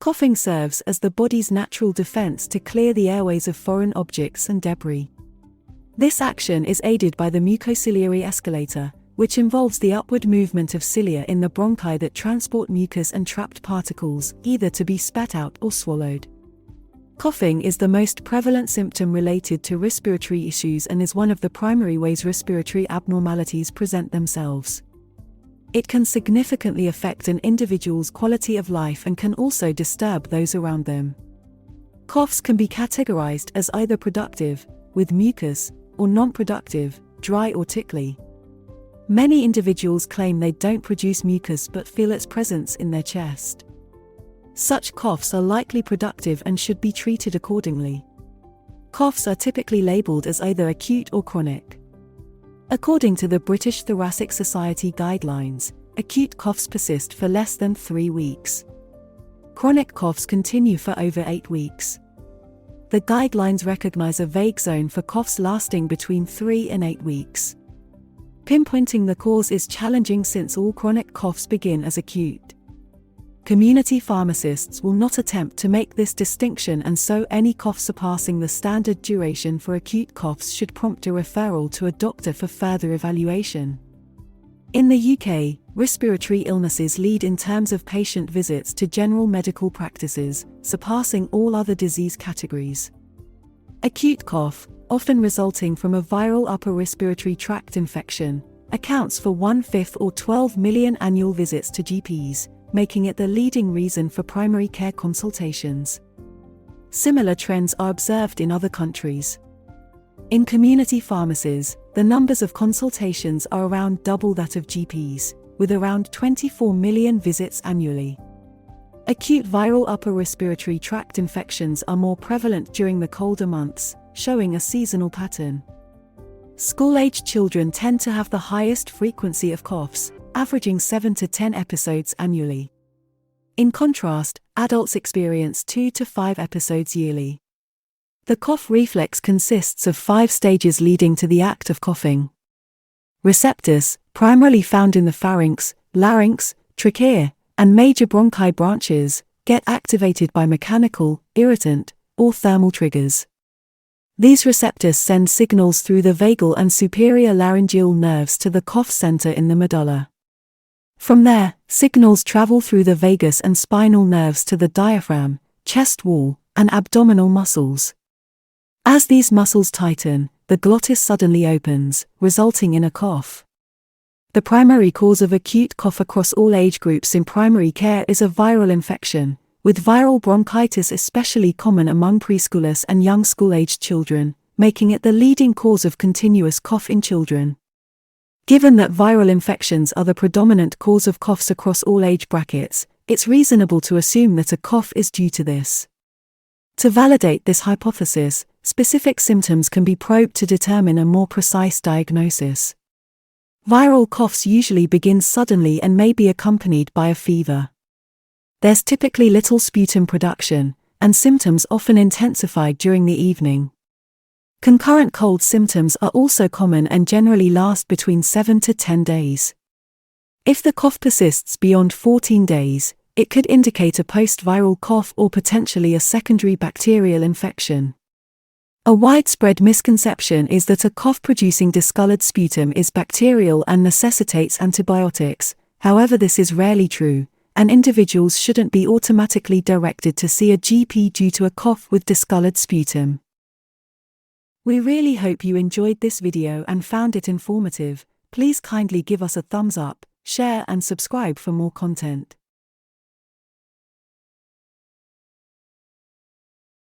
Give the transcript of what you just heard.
Coughing serves as the body's natural defense to clear the airways of foreign objects and debris. This action is aided by the mucociliary escalator, which involves the upward movement of cilia in the bronchi that transport mucus and trapped particles, either to be spat out or swallowed. Coughing is the most prevalent symptom related to respiratory issues and is one of the primary ways respiratory abnormalities present themselves. It can significantly affect an individual's quality of life and can also disturb those around them. Coughs can be categorized as either productive, with mucus, or non-productive, dry or tickly. Many individuals claim they don't produce mucus but feel its presence in their chest. Such coughs are likely productive and should be treated accordingly. Coughs are typically labeled as either acute or chronic. According to the British Thoracic Society guidelines, acute coughs persist for less than 3 weeks. Chronic coughs continue for over 8 weeks. The guidelines recognize a vague zone for coughs lasting between 3 and 8 weeks. Pinpointing the cause is challenging since all chronic coughs begin as acute. Community pharmacists will not attempt to make this distinction, and so any cough surpassing the standard duration for acute coughs should prompt a referral to a doctor for further evaluation. In the UK, respiratory illnesses lead in terms of patient visits to general medical practices, surpassing all other disease categories. Acute cough, often resulting from a viral upper respiratory tract infection, accounts for 1/5 or 12 million annual visits to GPs, making it the leading reason for primary care consultations. Similar trends are observed in other countries. In community pharmacies, the numbers of consultations are around double that of GPs, with around 24 million visits annually. Acute viral upper respiratory tract infections are more prevalent during the colder months, showing a seasonal pattern. School-aged children tend to have the highest frequency of coughs, averaging 7 to 10 episodes annually. In contrast, adults experience 2 to 5 episodes yearly. The cough reflex consists of 5 stages leading to the act of coughing. Receptors, primarily found in the pharynx, larynx, trachea, and major bronchi branches, get activated by mechanical, irritant, or thermal triggers. These receptors send signals through the vagal and superior laryngeal nerves to the cough center in the medulla. From there, signals travel through the vagus and spinal nerves to the diaphragm, chest wall, and abdominal muscles. As these muscles tighten, the glottis suddenly opens, resulting in a cough. The primary cause of acute cough across all age groups in primary care is a viral infection, with viral bronchitis especially common among preschoolers and young school-aged children, making it the leading cause of continuous cough in children. Given that viral infections are the predominant cause of coughs across all age brackets, it's reasonable to assume that a cough is due to this. To validate this hypothesis, specific symptoms can be probed to determine a more precise diagnosis. Viral coughs usually begin suddenly and may be accompanied by a fever. There's typically little sputum production, and symptoms often intensify during the evening. Concurrent cold symptoms are also common and generally last between 7 to 10 days. If the cough persists beyond 14 days, it could indicate a post-viral cough or potentially a secondary bacterial infection. A widespread misconception is that a cough-producing discolored sputum is bacterial and necessitates antibiotics. However, this is rarely true, and individuals shouldn't be automatically directed to see a GP due to a cough with discolored sputum. We really hope you enjoyed this video and found it informative. Please kindly give us a thumbs up, share and subscribe for more content.